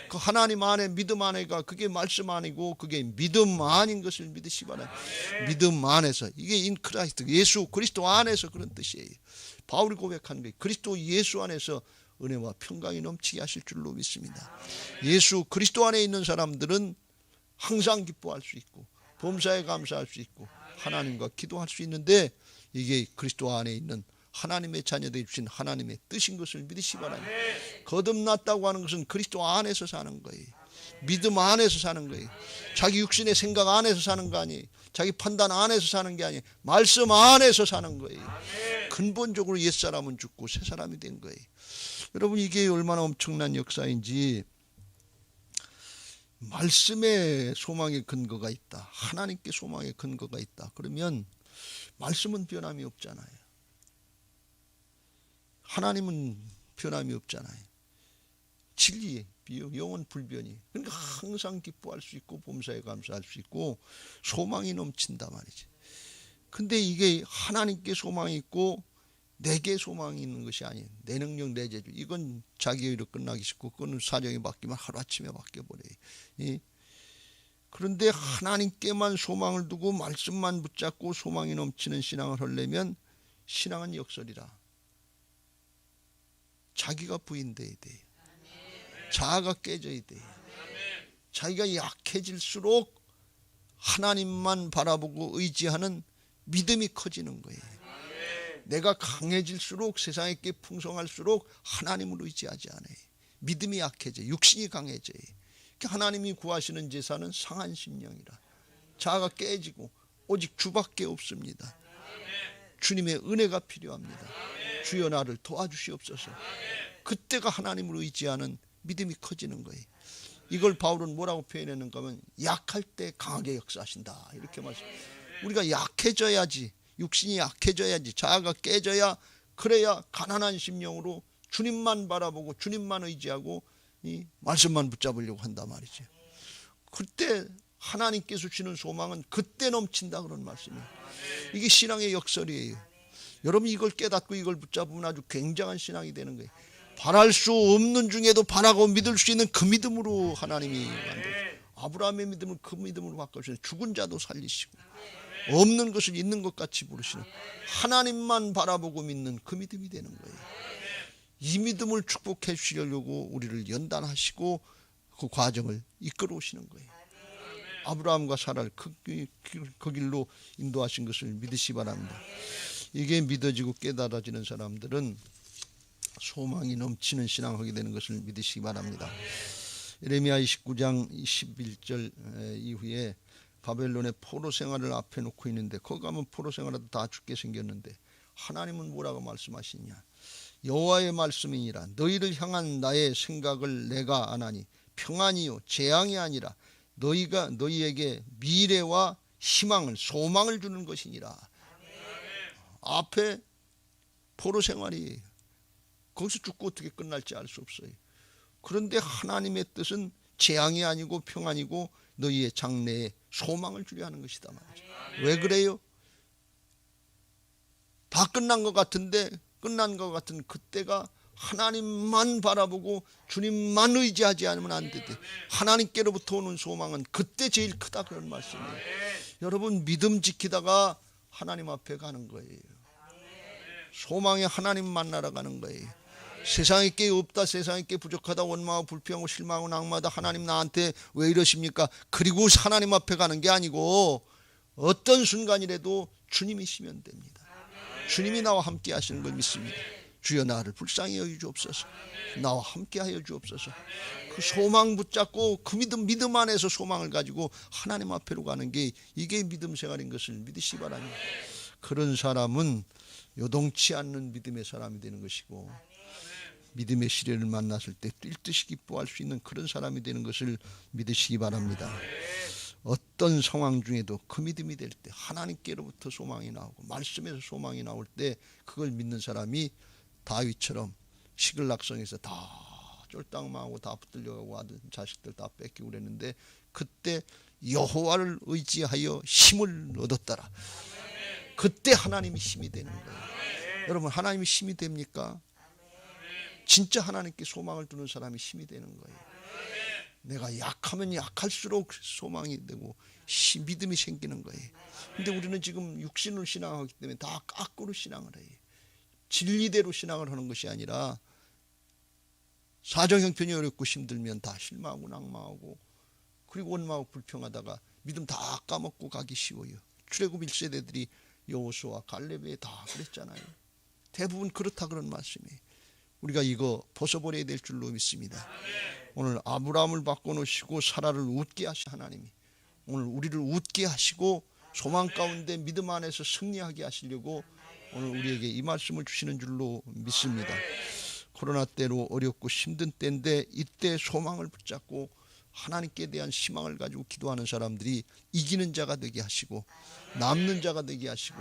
그 하나님 안에 믿음 안에가 그게 말씀 아니고 그게 믿음 안인 것을 믿으시기 바랍니다. 믿음 안에서, 이게 인 크라이스트, 예수 그리스도 안에서 그런 뜻이에요. 바울이 고백한 게 그리스도 예수 안에서 은혜와 평강이 넘치게 하실 줄로 믿습니다. 예수 그리스도 안에 있는 사람들은 항상 기뻐할 수 있고 범사에 감사할 수 있고 하나님과 기도할 수 있는데, 이게 그리스도 안에 있는 하나님의 자녀되어 주신 하나님의 뜻인 것을 믿으시기 바랍니다. 거듭났다고 하는 것은 그리스도 안에서 사는 거예요. 믿음 안에서 사는 거예요. 자기 육신의 생각 안에서 사는 거 아니에요. 자기 판단 안에서 사는 게 아니에요. 말씀 안에서 사는 거예요. 근본적으로 옛사람은 죽고 새사람이 된 거예요. 여러분, 이게 얼마나 엄청난 역사인지. 말씀에 소망의 근거가 있다, 하나님께 소망의 근거가 있다, 그러면 말씀은 변함이 없잖아요. 하나님은 변함이 없잖아요. 진리에 영원 불변이. 그러니까 항상 기뻐할 수 있고 범사에 감사할 수 있고 소망이 넘친다 말이지. 근데 이게 하나님께 소망이 있고 내게 소망이 있는 것이 아니에요. 내 능력 내 재주, 이건 자기 의로 끝나기 쉽고 그건 사정이 바뀌면 하루아침에 바뀌어버려요. 그런데 하나님께만 소망을 두고 말씀만 붙잡고 소망이 넘치는 신앙을 하려면 신앙은 역설이라. 자기가 부인돼야 돼요. 자아가 깨져야 돼요. 자기가 약해질수록 하나님만 바라보고 의지하는 믿음이 커지는 거예요. 내가 강해질수록, 세상에 게 풍성할수록 하나님을 의지하지 않아요. 믿음이 약해져요. 육신이 강해져요. 하나님이 구하시는 제사는 상한 심령이라. 자아가 깨지고 오직 주밖에 없습니다. 주님의 은혜가 필요합니다. 주여 나를 도와주시옵소서. 그때가 하나님을 의지하는 믿음이 커지는 거예요. 이걸 바울은 뭐라고 표현했는가 하면 약할 때 강하게 역사하신다 이렇게 말씀. 우리가 약해져야지, 육신이 약해져야지, 자아가 깨져야, 그래야 가난한 심령으로 주님만 바라보고 주님만 의지하고 이 말씀만 붙잡으려고 한단 말이죠. 그때 하나님께서 주시는 소망은 그때 넘친다 그런 말씀이에요. 이게 신앙의 역설이에요. 여러분 이걸 깨닫고 이걸 붙잡으면 아주 굉장한 신앙이 되는 거예요. 바랄 수 없는 중에도 바라고 믿을 수 있는 그 믿음으로 하나님이 만들어요. 아브라함의 믿음을 그 믿음으로 바꿔주시는, 죽은 자도 살리시고 없는 것을 있는 것 같이 부르시는, 하나님만 바라보고 믿는 그 믿음이 되는 거예요. 이 믿음을 축복해 주시려고 우리를 연단하시고 그 과정을 이끌어 오시는 거예요. 아브라함과 사라를 그 길로 인도하신 것을 믿으시 바랍니다. 이게 믿어지고 깨달아지는 사람들은 소망이 넘치는 신앙하게 되는 것을 믿으시기 바랍니다. 예레미야 29장 21절 이후에 바벨론의 포로 생활을 앞에 놓고 있는데, 거기 가면 포로 생활하다 다 죽게 생겼는데 하나님은 뭐라고 말씀하시냐. 여호와의 말씀이니라. 너희를 향한 나의 생각을 내가 아나니 평안이요 재앙이 아니라 너희에게 미래와 희망을, 소망을 주는 것이니라. 앞에 포로 생활이 거기서 죽고 어떻게 끝날지 알 수 없어요. 그런데 하나님의 뜻은 재앙이 아니고 평안이고 너희의 장래에 소망을 주려 하는 것이다 말이죠. 왜 그래요? 다 끝난 것 같은데, 끝난 것 같은 그때가 하나님만 바라보고 주님만 의지하지 않으면 안 되대. 하나님께로부터 오는 소망은 그때 제일 크다 그런 말씀이에요. 여러분 믿음 지키다가 하나님 앞에 가는 거예요. 소망에 하나님 만나러 가는 거예요. 세상에 게 없다, 세상에 게 부족하다, 원망하고 불평하고 실망하고 낙마하다, 하나님 나한테 왜 이러십니까? 그리고 하나님 앞에 가는 게 아니고 어떤 순간이라도 주님이시면 됩니다. 주님이 나와 함께 하시는 걸 믿습니다. 주여 나를 불쌍히 여겨 주옵소서. 나와 함께 하여 주옵소서. 그 소망 붙잡고 그 믿음 안에서 소망을 가지고 하나님 앞으로 가는 게 이게 믿음 생활인 것을 믿으시기 바랍니다. 그런 사람은 요동치 않는 믿음의 사람이 되는 것이고, 믿음의 시련을 만났을 때 뛸 듯이 기뻐할 수 있는 그런 사람이 되는 것을 믿으시기 바랍니다. 어떤 상황 중에도 그 믿음이 될 때, 하나님께로부터 소망이 나오고 말씀에서 소망이 나올 때 그걸 믿는 사람이 다윗처럼 시글락성에서 다 쫄딱망하고 다 붙들려가고 아들 자식들 다 뺏기고 그랬는데 그때 여호와를 의지하여 힘을 얻었더라. 그때 하나님이 힘이 되는 거예요. 여러분 하나님이 힘이 됩니까? 진짜 하나님께 소망을 두는 사람이 힘이 되는 거예요. 내가 약하면 약할수록 소망이 되고 믿음이 생기는 거예요. 근데 우리는 지금 육신을 신앙하기 때문에 다 거꾸로 신앙을 해요. 진리대로 신앙을 하는 것이 아니라 사정 형편이 어렵고 힘들면 다 실망하고 낙망하고 그리고 원망하고 불평하다가 믿음 다 까먹고 가기 쉬워요. 출애굽 1세대들이 여호수아 갈렙에 다 그랬잖아요. 대부분 그렇다 그런 말씀이에요. 우리가 이거 벗어버려야 될 줄로 믿습니다. 오늘 아브라함을 바꿔놓으시고 사라를 웃게 하신 하나님이 오늘 우리를 웃게 하시고 소망 가운데 믿음 안에서 승리하게 하시려고 오늘 우리에게 이 말씀을 주시는 줄로 믿습니다. 코로나 때로 어렵고 힘든 때인데 이때 소망을 붙잡고 하나님께 대한 희망을 가지고 기도하는 사람들이 이기는 자가 되게 하시고 남는 자가 되게 하시고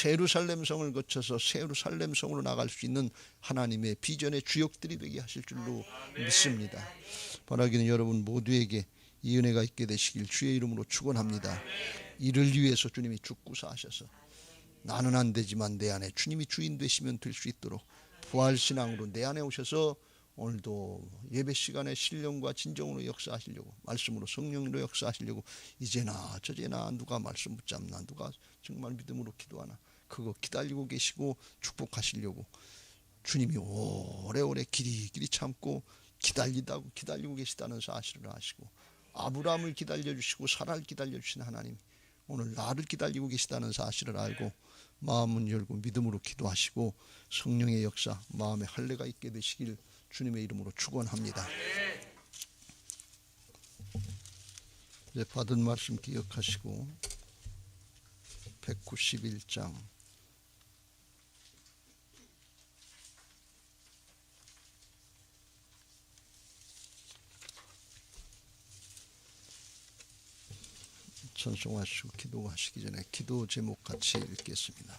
세루살렘 성을 거쳐서 세루살렘 성으로 나갈 수 있는 하나님의 비전의 주역들이 되게 하실 줄로 믿습니다. 바라기는 여러분 모두에게 이 은혜가 있게 되시길 주의 이름으로 축원합니다. 이를 위해서 주님이 죽고 사셔서 나는 안 되지만 내 안에 주님이 주인 되시면 될 수 있도록 부활신앙으로 내 안에 오셔서 오늘도 예배 시간에 신령과 진정으로 역사하시려고 말씀으로 성령으로 역사하시려고 이제나 저제나 누가 말씀 붙잡나 누가 정말 믿음으로 기도하나 그거 기다리고 계시고 축복하시려고 주님이 오래오래 길이 참고 기다리고 계시다는 사실을 아시고 아브라함을 기다려주시고 사라를 기다려주신 하나님 오늘 나를 기다리고 계시다는 사실을 알고 마음은 열고 믿음으로 기도하시고 성령의 역사 마음에 할례가 있게 되시길 주님의 이름으로 축원합니다. 이제 받은 말씀 기억하시고 191장 찬송하시고 기도하시기 전에 기도 제목 같이 읽겠습니다.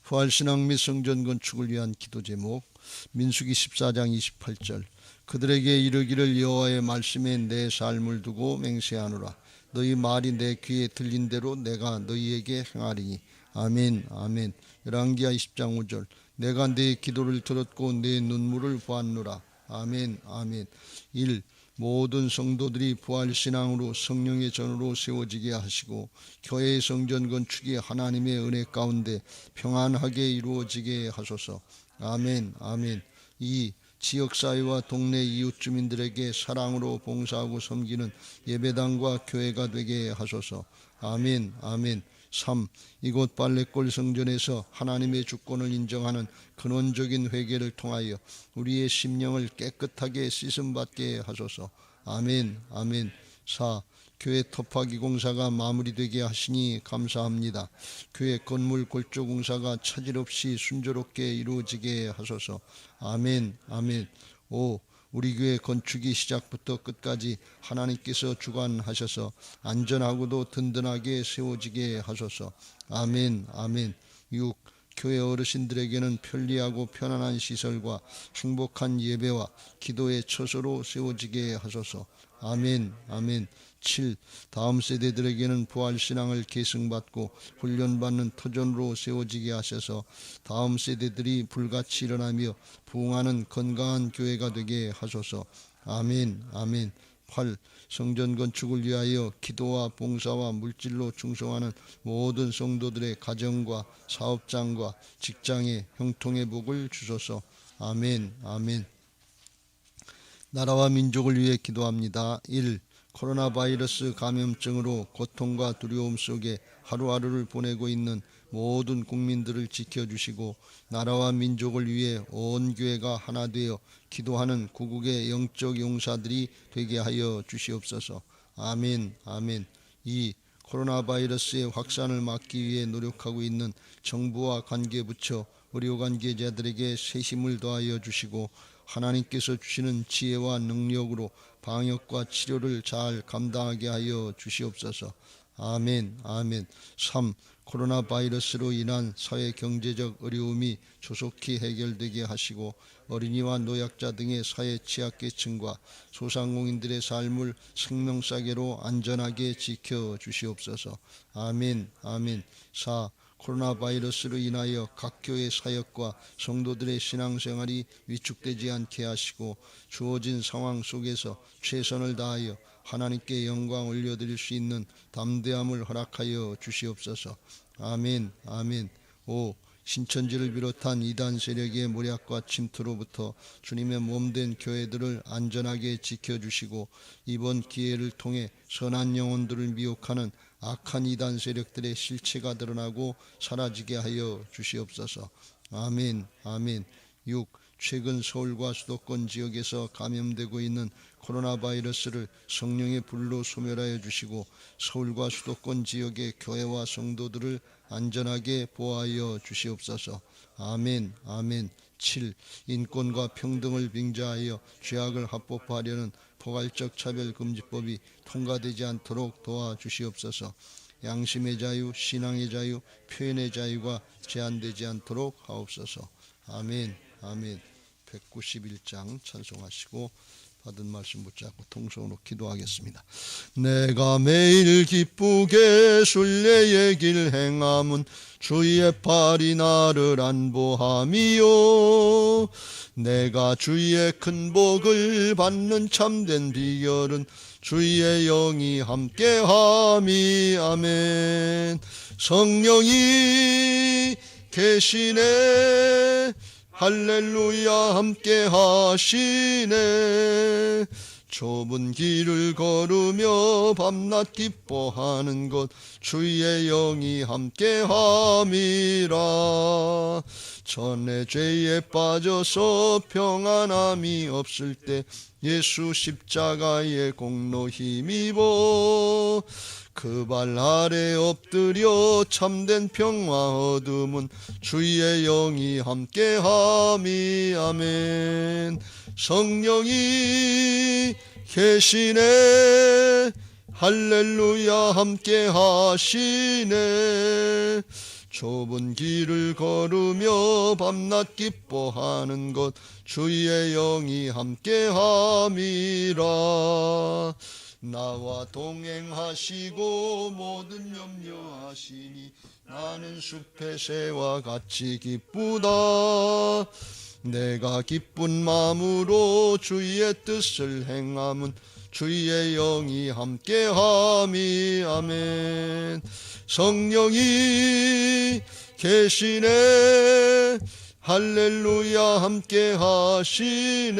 부활신앙 및 성전 건축을 위한 기도 제목, 민수기 14장 28절. 그들에게 이르기를 여호와의 말씀에 내 삶을 두고 맹세하노라. 너희 말이 내 귀에 들린 대로 내가 너희에게 행하리니. 아멘 아멘. 열왕기하 20장 5절. 내가 내 기도를 들었고 내 눈물을 보았노라. 아멘 아멘. 1. 모든 성도들이 부활신앙으로 성령의 전으로 세워지게 하시고 교회의 성전 건축이 하나님의 은혜 가운데 평안하게 이루어지게 하소서. 아멘 아멘. 2. 지역사회와 동네 이웃 주민들에게 사랑으로 봉사하고 섬기는 예배당과 교회가 되게 하소서. 아멘 아멘. 3. 이곳 발레골 성전에서 하나님의 주권을 인정하는 근원적인 회개를 통하여 우리의 심령을 깨끗하게 씻음받게 하소서. 아멘 아멘. 4. 교회 터파기 공사가 마무리되게 하시니 감사합니다. 교회 건물 골조 공사가 차질 없이 순조롭게 이루어지게 하소서. 아멘 아멘. 5. 우리 교회 건축이 시작부터 끝까지 하나님께서 주관하셔서 안전하고도 든든하게 세워지게 하소서. 아멘 아멘. 6. 교회 어르신들에게는 편리하고 편안한 시설과 행복한 예배와 기도의 처소로 세워지게 하소서. 아멘 아멘. 7. 다음 세대들에게는 부활신앙을 계승받고 훈련받는 터전으로 세워지게 하셔서 다음 세대들이 불같이 일어나며 부흥하는 건강한 교회가 되게 하소서. 아멘 아멘. 8. 성전 건축을 위하여 기도와 봉사와 물질로 충성하는 모든 성도들의 가정과 사업장과 직장에 형통의 복을 주소서. 아멘 아멘. 나라와 민족을 위해 기도합니다. 1. 코로나 바이러스 감염증으로 고통과 두려움 속에 하루하루를 보내고 있는 모든 국민들을 지켜주시고 나라와 민족을 위해 온 교회가 하나 되어 기도하는 구국의 영적 용사들이 되게 하여 주시옵소서. 아멘 아멘. 2. 코로나 바이러스의 확산을 막기 위해 노력하고 있는 정부와 관계부처, 의료관계자들에게 새 힘을 더하여 주시고 하나님께서 주시는 지혜와 능력으로 방역과 치료를 잘 감당하게 하여 주시옵소서. 아멘 아멘. 3. 코로나 바이러스로 인한 사회 경제적 어려움이 조속히 해결되게 하시고 어린이와 노약자 등의 사회 취약계층과 소상공인들의 삶을 생명사계로 안전하게 지켜주시옵소서. 아멘 아멘. 4. 코로나 바이러스로 인하여 각 교회 사역과 성도들의 신앙생활이 위축되지 않게 하시고 주어진 상황 속에서 최선을 다하여 하나님께 영광 올려드릴 수 있는 담대함을 허락하여 주시옵소서. 아멘 아멘. 5. 신천지를 비롯한 이단 세력의 모략과 침투로부터 주님의 몸된 교회들을 안전하게 지켜주시고 이번 기회를 통해 선한 영혼들을 미혹하는 악한 이단 세력들의 실체가 드러나고 사라지게 하여 주시옵소서. 아멘 아멘. 6. 최근 서울과 수도권 지역에서 감염되고 있는 코로나 바이러스를 성령의 불로 소멸하여 주시고 서울과 수도권 지역의 교회와 성도들을 안전하게 보호하여 주시옵소서. 아멘 아멘. 7. 인권과 평등을 빙자하여 죄악을 합법화하려는 포괄적 차별금지법이 통과되지 않도록 도와주시옵소서. 양심의 자유, 신앙의 자유, 표현의 자유가 제한되지 않도록 하옵소서. 아멘 아멘. 191장 찬송하시고 받은 말씀 붙잡고 통성으로 기도하겠습니다. 내가 매일 기쁘게 순례의 길 행함은 주의 팔이 나를 안보함이요 내가 주의 큰 복을 받는 참된 비결은 주의 영이 함께함이. 아멘. 성령이 계시네 할렐루야 함께 하시네. 좁은 길을 걸으며 밤낮 기뻐하는 것 주의 영이 함께 함이라. 전에 죄에 빠져서 평안함이 없을 때 예수 십자가의 공로 힘입어 그 발 아래 엎드려 참된 평화 얻음은 주의 영이 함께함이. 아멘. 성령이 계시네 할렐루야 함께 하시네. 좁은 길을 걸으며 밤낮 기뻐하는 것 주의 영이 함께 함이라. 나와 동행하시고 모든 염려하시니 나는 숲의 새와 같이 기쁘다. 내가 기쁜 마음으로 주의 뜻을 행함은 주의 영이 함께함이. 아멘. 성령이 계시네. 할렐루야 함께 하시네.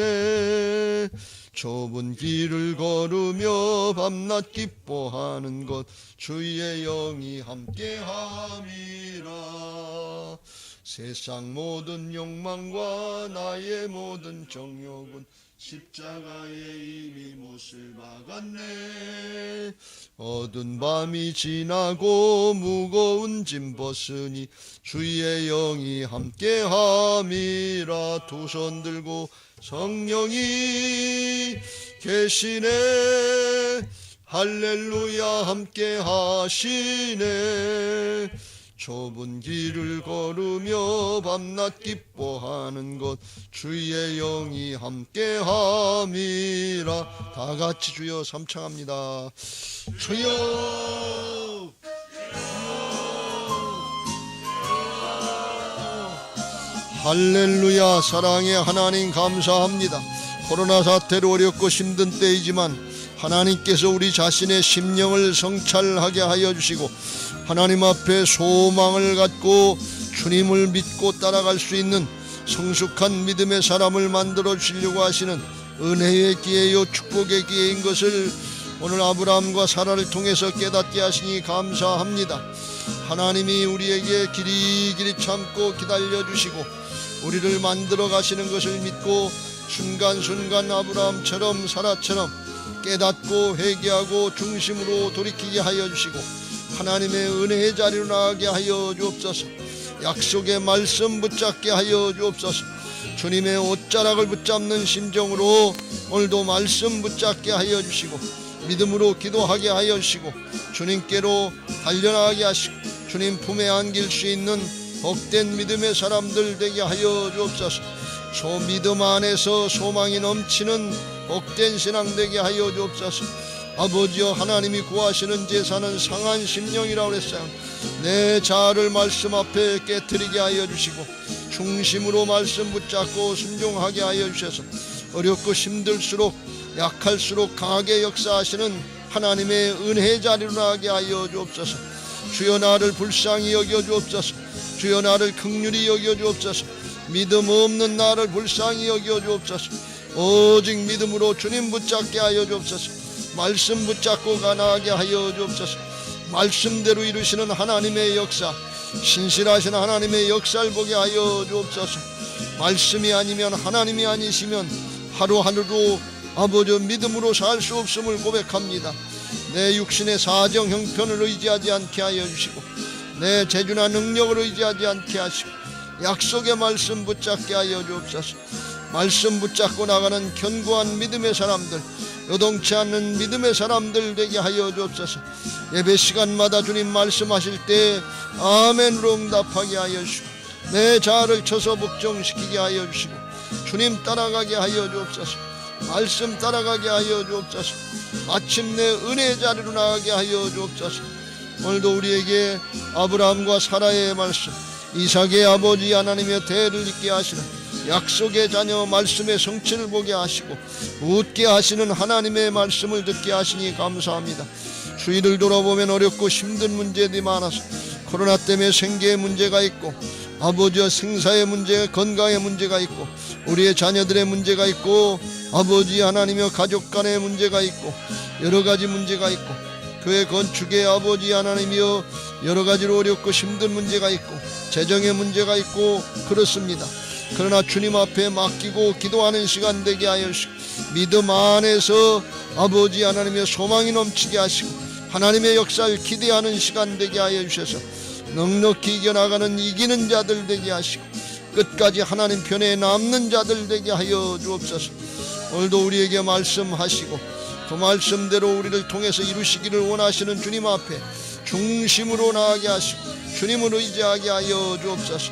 좁은 길을 걸으며 밤낮 기뻐하는 것 주의 영이 함께함이라. 세상 모든 욕망과 나의 모든 정욕은 십자가에 이미 못을 박았네. 어두운 밤이 지나고 무거운 짐 벗으니 주의 영이 함께함이라. 두 손 들고 성령이 계시네. 할렐루야 함께 하시네. 좁은 길을 걸으며 밤낮 기뻐하는 것 주의 영이 함께함이라. 다 같이 주여 삼창합니다. 주여 할렐루야. 사랑의 하나님 감사합니다. 코로나 사태로 어렵고 힘든 때이지만 하나님께서 우리 자신의 심령을 성찰하게 하여 주시고 하나님 앞에 소망을 갖고 주님을 믿고 따라갈 수 있는 성숙한 믿음의 사람을 만들어 주시려고 하시는 은혜의 기회요 축복의 기회인 것을 오늘 아브라함과 사라를 통해서 깨닫게 하시니 감사합니다. 하나님이 우리에게 길이길이 참고 기다려 주시고 우리를 만들어 가시는 것을 믿고 순간순간 아브라함처럼 사라처럼 깨닫고 회개하고 중심으로 돌이키게 하여 주시고 하나님의 은혜의 자리로 나가게 하여 주옵소서. 약속의 말씀 붙잡게 하여 주옵소서. 주님의 옷자락을 붙잡는 심정으로 오늘도 말씀 붙잡게 하여 주시고 믿음으로 기도하게 하여 주시고 주님께로 달려나가게 하시고 주님 품에 안길 수 있는 복된 믿음의 사람들 되게 하여 주옵소서. 믿음 안에서 소망이 넘치는 복된 신앙 되게 하여 주옵소서. 아버지여, 하나님이 구하시는 제사는 상한 심령이라고 했어요. 내 자아를 말씀 앞에 깨트리게 하여 주시고 중심으로 말씀 붙잡고 순종하게 하여 주셔서 어렵고 힘들수록 약할수록 강하게 역사하시는 하나님의 은혜의 자리로 나가게 하여 주옵소서. 주여 나를 불쌍히 여겨 주옵소서. 주여 나를 긍휼히 여겨 주옵소서. 믿음 없는 나를 불쌍히 여겨 주옵소서. 오직 믿음으로 주님 붙잡게 하여 주옵소서. 말씀 붙잡고 가나가게 하여 주옵소서. 말씀대로 이루시는 하나님의 역사, 신실하신 하나님의 역사를 보게 하여 주옵소서. 말씀이 아니면 하나님이 아니시면 하루하루도 아버지 믿음으로 살 수 없음을 고백합니다. 내 육신의 사정 형편을 의지하지 않게 하여 주시고 내 재주나 능력을 의지하지 않게 하시고 약속의 말씀 붙잡게 하여 주옵소서. 말씀 붙잡고 나가는 견고한 믿음의 사람들, 요동치 않는 믿음의 사람들 되게 하여 주옵소서. 예배 시간마다 주님 말씀하실 때 아멘으로 응답하게 하여 주시고 내 자아를 쳐서 복종시키게 하여 주시고 주님 따라가게 하여 주옵소서. 말씀 따라가게 하여 주옵소서. 마침내 은혜의 자리로 나가게 하여 주옵소서. 오늘도 우리에게 아브라함과 사라의 말씀, 이삭의 아버지 하나님의 대를 잇게 하시는 약속의 자녀 말씀의 성취를 보게 하시고 웃게 하시는 하나님의 말씀을 듣게 하시니 감사합니다. 주위를 돌아보면 어렵고 힘든 문제들이 많아서 코로나 때문에 생계의 문제가 있고 아버지와 생사의 문제, 건강의 문제가 있고 우리의 자녀들의 문제가 있고 아버지 하나님의 가족 간의 문제가 있고 여러 가지 문제가 있고 교회 건축의 아버지 하나님이여 여러 가지로 어렵고 힘든 문제가 있고 재정의 문제가 있고 그렇습니다. 그러나 주님 앞에 맡기고 기도하는 시간 되게 하여 주시고 믿음 안에서 아버지 하나님의 소망이 넘치게 하시고 하나님의 역사를 기대하는 시간 되게 하여 주셔서 넉넉히 이겨나가는 이기는 자들 되게 하시고 끝까지 하나님 편에 남는 자들 되게 하여 주옵소서. 오늘도 우리에게 말씀하시고 그 말씀대로 우리를 통해서 이루시기를 원하시는 주님 앞에 중심으로 나아가게 하시고 주님을 의지하게 하여 주옵소서.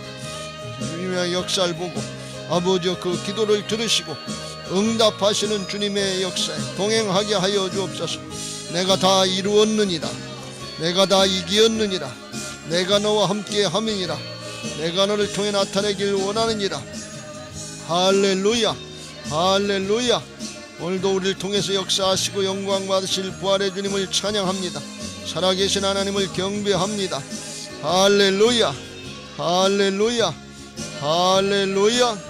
주님의 역사를 보고 아버지 그 기도를 들으시고 응답하시는 주님의 역사에 동행하게 하여 주옵소서. 내가 다 이루었느니라. 내가 다 이기었느니라. 내가 너와 함께 함이니라. 내가 너를 통해 나타내길 원하느니라. 할렐루야, 할렐루야. 오늘도 우리를 통해서 역사하시고 영광 받으실 부활의 주님을 찬양합니다. 살아계신 하나님을 경배합니다. 할렐루야, 할렐루야, 할렐루야.